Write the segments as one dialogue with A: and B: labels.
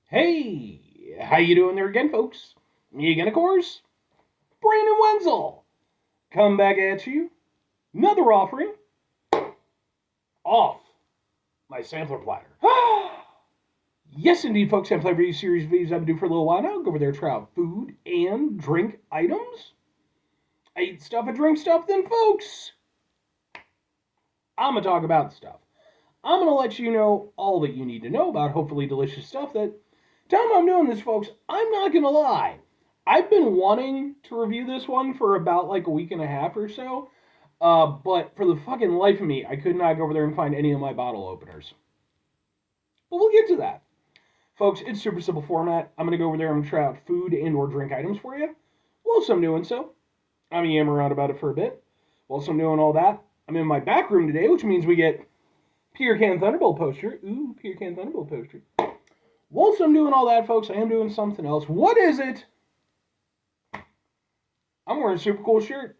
A: Hey, how you doing there again, folks? Me again, of course, Brandon Wenzel. Come back at you. Another offering off my sampler platter. Yes, indeed, folks. I play for these series of videos I've been doing for a little while now. Go over there, try out food and drink items. I eat stuff, I drink stuff, then, folks, I'm going to talk about the stuff. I'm going to let you know all that you need to know about hopefully delicious stuff that time I'm doing this, folks, I'm not going to lie. I've been wanting to review this one for about like a week and a half or so, but for the fucking life of me, I could not go over there and find any of my bottle openers. But we'll get to that. Folks, it's super simple format. I'm going to go over there and try out food and or drink items for you. Whilst I'm doing so, I'm going to yam around about it for a bit. Whilst I'm doing all that, I'm in my back room today, which means we get Peter Can Thunderbolt poster. Ooh, Peter Can Thunderbolt poster. Whilst I'm doing all that, folks, I am doing something else. What is it? I'm wearing a super cool shirt.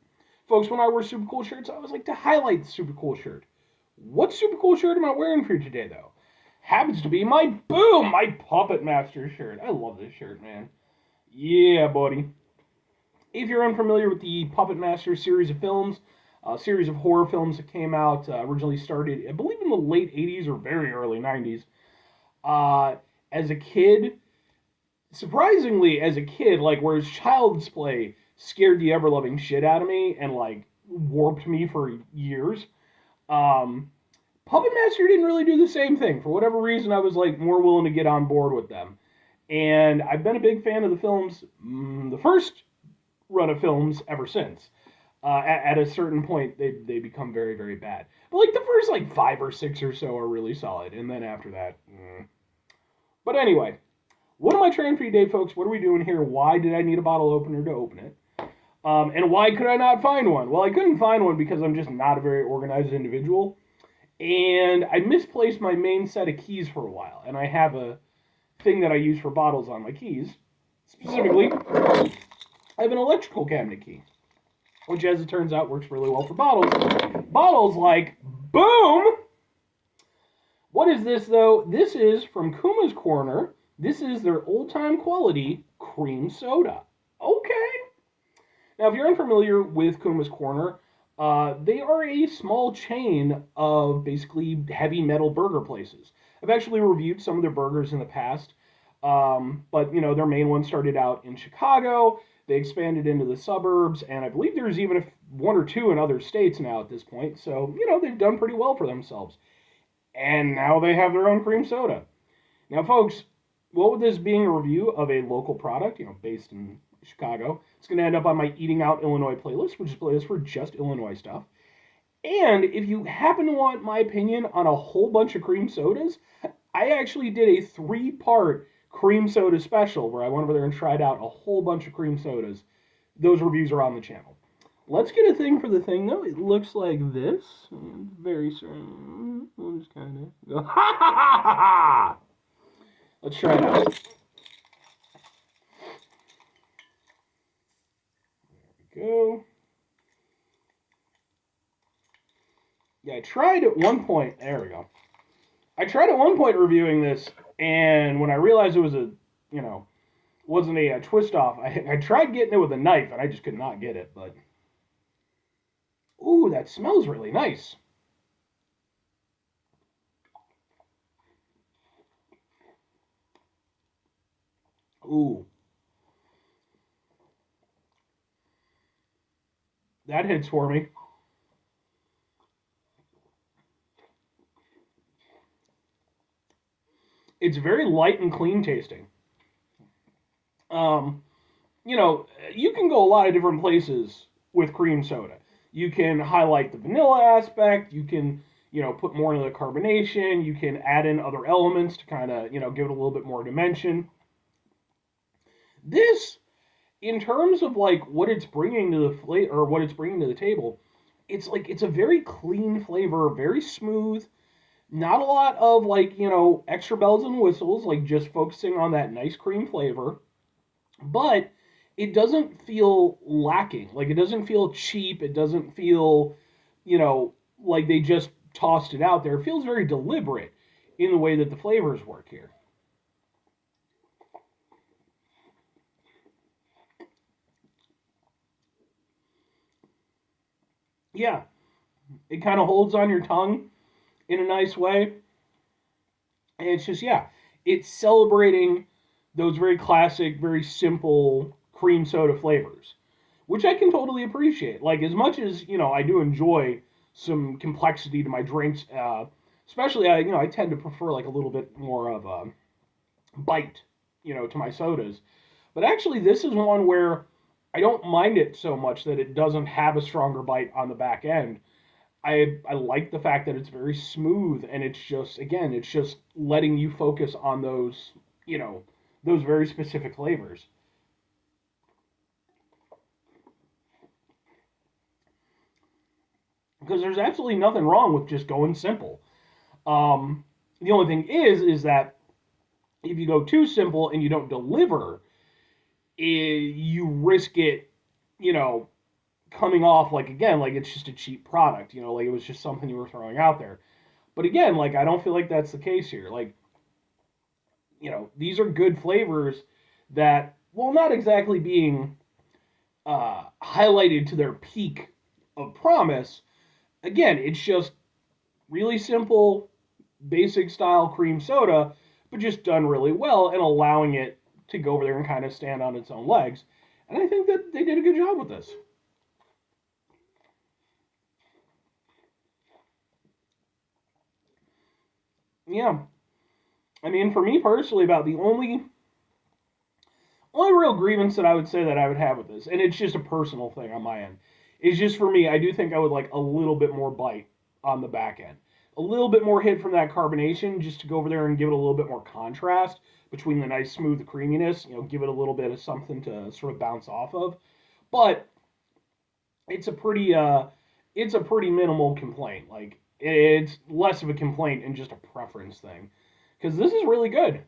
A: Folks, when I wear super cool shirts, I always like to highlight the super cool shirt. What super cool shirt am I wearing for you today, though? Happens to be my Puppet Master shirt. I love this shirt, man. Yeah, buddy. If you're unfamiliar with the Puppet Master series of films, a series of horror films that came out, originally started, I believe, in the late 80s or very early 90s. As a kid, surprisingly, as a kid, like, whereas Child's Play scared the ever loving shit out of me and, like, warped me for years, um, Puppet Master didn't really do the same thing. For whatever reason, I was, like, more willing to get on board with them. And I've been a big fan of the films, the first run of films ever since. At a certain point, they become very, very bad. But, like, the first, like, 5 or 6 or so are really solid. And then after that, But anyway, what am I trying for you today, folks? What are we doing here? Why did I need a bottle opener to open it? And why could I not find one? Well, I couldn't find one because I'm just not a very organized individual. And I misplaced my main set of keys for a while. And I have a thing that I use for bottles on my keys. Specifically, I have an electrical cabinet key, which, as it turns out, works really well for bottles. Bottles like, boom! What is this, though? This is from Kuma's Corner. This is their old-time quality cream soda. Okay. Now, if you're unfamiliar with Kuma's Corner, they are a small chain of basically heavy metal burger places. I've actually reviewed some of their burgers in the past, but, you know, their main one started out in Chicago. They expanded into the suburbs, and I believe there's even one or two in other states now at this point. So, you know, they've done pretty well for themselves. And now they have their own cream soda. Now, folks, what with this being a review of a local product, you know, based in Chicago, it's going to end up on my Eating Out Illinois playlist, which is a playlist for just Illinois stuff. And if you happen to want my opinion on a whole bunch of cream sodas, I actually did a 3-part cream soda special where I went over there and tried out a whole bunch of cream sodas. Those reviews are on the channel. Let's get a thing for the thing, though. It looks like this. Very certain. We'll just kind of go, ha ha ha ha ha! Let's try it out. There we go. Yeah, I tried at one point. There we go. I tried at one point reviewing this, and when I realized it was wasn't a twist off, I tried getting it with a knife, and I just could not get it, but. Ooh, that smells really nice. Ooh. That hits for me. It's very light and clean tasting. Um, you know, you can go a lot of different places with cream soda. You can highlight the vanilla aspect. You can, you know, put more into the carbonation. You can add in other elements to kind of, you know, give it a little bit more dimension. This, in terms of like what it's bringing to the flavor or what it's bringing to the table, it's a very clean flavor, very smooth. Not a lot of like, you know, extra bells and whistles, like just focusing on that nice cream flavor. But it doesn't feel lacking. Like it doesn't feel cheap. It doesn't feel, you know, like they just tossed it out there. It feels very deliberate in the way that the flavors work here. Yeah, it kind of holds on your tongue in a nice way. And it's just, yeah, it's celebrating those very classic, very simple cream soda flavors, which I can totally appreciate. Like, as much as, I do enjoy some complexity to my drinks, especially, I tend to prefer like a little bit more of a bite, to my sodas. But actually, this is one where I don't mind it so much that it doesn't have a stronger bite on the back end. I like the fact that it's very smooth and it's just, again, it's just letting you focus on you know those very specific flavors, because there's absolutely nothing wrong with just going simple. The only thing is that if you go too simple and you don't deliver, you risk it, you know coming off like, again, like it's just a cheap product, like it was just something you were throwing out there. But again, like, I don't feel like that's the case here. Like, these are good flavors that, while not exactly being highlighted to their peak of promise, again, it's just really simple, basic style cream soda, but just done really well and allowing it to go over there and kind of stand on its own legs. And I think that they did a good job with this. Yeah. I mean, for me personally, about the only real grievance that I would say that I would have with this, and it's just a personal thing on my end, is just for me, I do think I would like a little bit more bite on the back end. A little bit more hit from that carbonation just to go over there and give it a little bit more contrast between the nice smooth creaminess, give it a little bit of something to sort of bounce off of. But it's a pretty it's a pretty minimal complaint. Like, it's less of a complaint and just a preference thing. Because this is really good.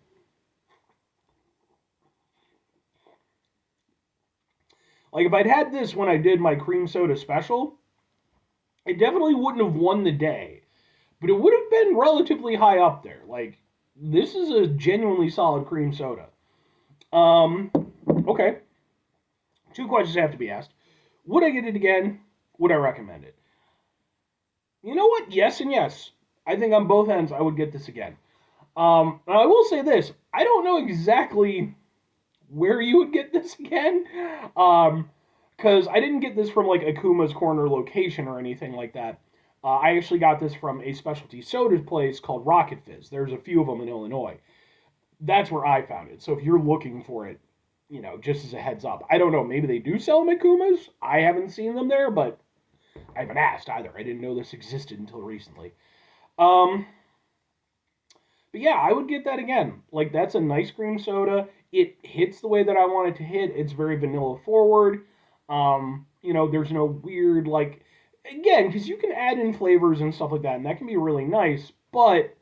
A: Like, if I'd had this when I did my cream soda special, it definitely wouldn't have won the day, but it would have been relatively high up there. Like, this is a genuinely solid cream soda. Um, okay. Two questions have to be asked. Would I get it again? Would I recommend it? You know what? Yes and yes. I think on both ends, I would get this again. I will say this: I don't know exactly where you would get this again. Because I didn't get this from like a Kuma's Corner location or anything like that. I actually got this from a specialty soda place called Rocket Fizz. There's a few of them in Illinois. That's where I found it. So if you're looking for it, just as a heads up, I don't know. Maybe they do sell them at Kuma's. I haven't seen them there, but I haven't asked either. I didn't know this existed until recently. Um, but yeah, I would get that again. Like, that's a nice cream soda. It hits the way that I want it to hit. It's very vanilla forward. There's no weird, like, again, because you can add in flavors and stuff like that, and that can be really nice, but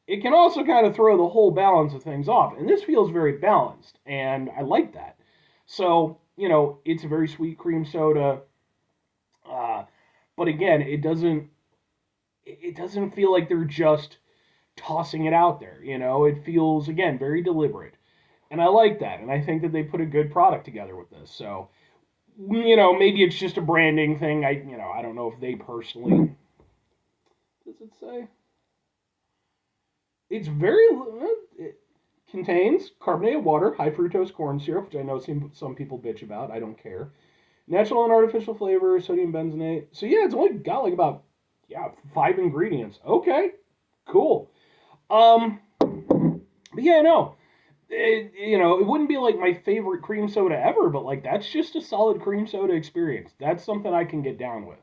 A: it can also kind of throw the whole balance of things off. And this feels very balanced, and I like that. So, it's a very sweet cream soda. Uh, but again, it doesn't feel like they're just tossing it out there. It feels, again, very deliberate. And I like that. And I think that they put a good product together with this. So, maybe it's just a branding thing. I don't know if they personally. Does it say? It's very. It contains carbonated water, high fructose corn syrup, which I know some people bitch about. I don't care. Natural and artificial flavor, sodium benzenate. So yeah, it's only got like about, yeah, 5 ingredients. Okay, cool. But yeah, no, it wouldn't be like my favorite cream soda ever, but like that's just a solid cream soda experience. That's something I can get down with.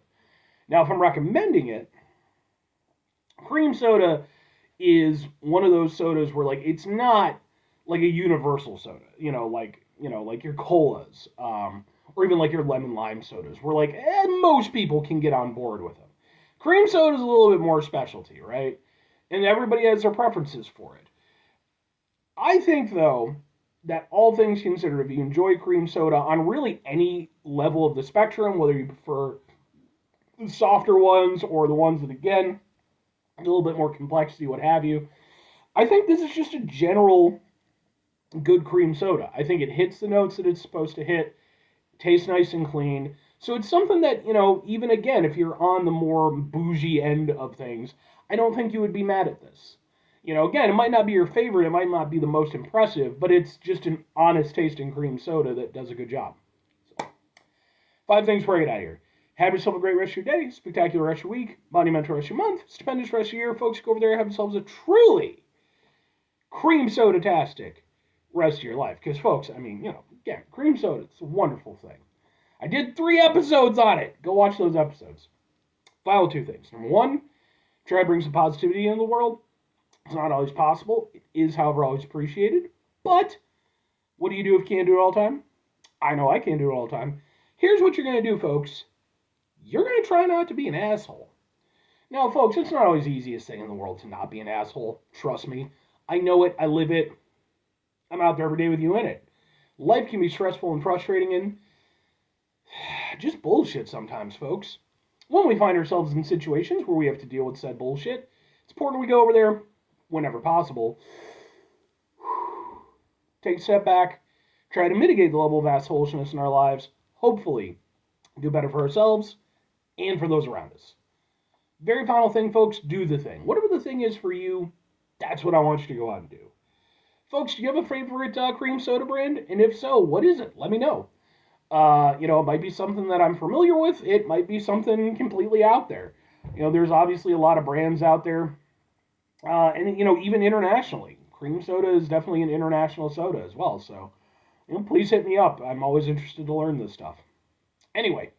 A: Now, if I'm recommending it, cream soda is one of those sodas where like it's not like a universal soda, like your colas, or even like your lemon lime sodas, where like most people can get on board with them. Cream soda is a little bit more specialty, right? And everybody has their preferences for it. I think, though, that all things considered, if you enjoy cream soda on really any level of the spectrum, whether you prefer the softer ones or the ones that, again, a little bit more complexity, what have you, I think this is just a general good cream soda. I think it hits the notes that it's supposed to hit, tastes nice and clean, So it's something that, even again, if you're on the more bougie end of things, I don't think you would be mad at this. Again, it might not be your favorite, it might not be the most impressive, but it's just an honest tasting cream soda that does a good job. So, 5 things before I get out of here. Have yourself a great rest of your day, spectacular rest of your week, monumental rest of your month, stupendous rest of your year. Folks, go over there and have yourselves a truly cream soda-tastic rest of your life. Because, folks, again, cream soda, it's a wonderful thing. I did 3 episodes on it. Go watch those episodes. Final 2 things. Number 1, try to bring some positivity into the world. It's not always possible. It is, however, always appreciated. But what do you do if you can't do it all the time? I know I can't do it all the time. Here's what you're going to do, folks. You're going to try not to be an asshole. Now, folks, it's not always the easiest thing in the world to not be an asshole. Trust me. I know it. I live it. I'm out there every day with you in it. Life can be stressful and frustrating and just bullshit sometimes, folks. When we find ourselves in situations where we have to deal with said bullshit, it's important we go over there whenever possible. Take a step back, try to mitigate the level of assholishness in our lives, hopefully do better for ourselves and for those around us. Very final thing, folks, do the thing. Whatever the thing is for you, that's what I want you to go out and do. Folks, do you have a favorite cream soda brand? And if so, what is it? Let me know. It might be something that I'm familiar with. It might be something completely out there. There's obviously a lot of brands out there. And, even internationally. Cream soda is definitely an international soda as well. So, please hit me up. I'm always interested to learn this stuff. Anyway,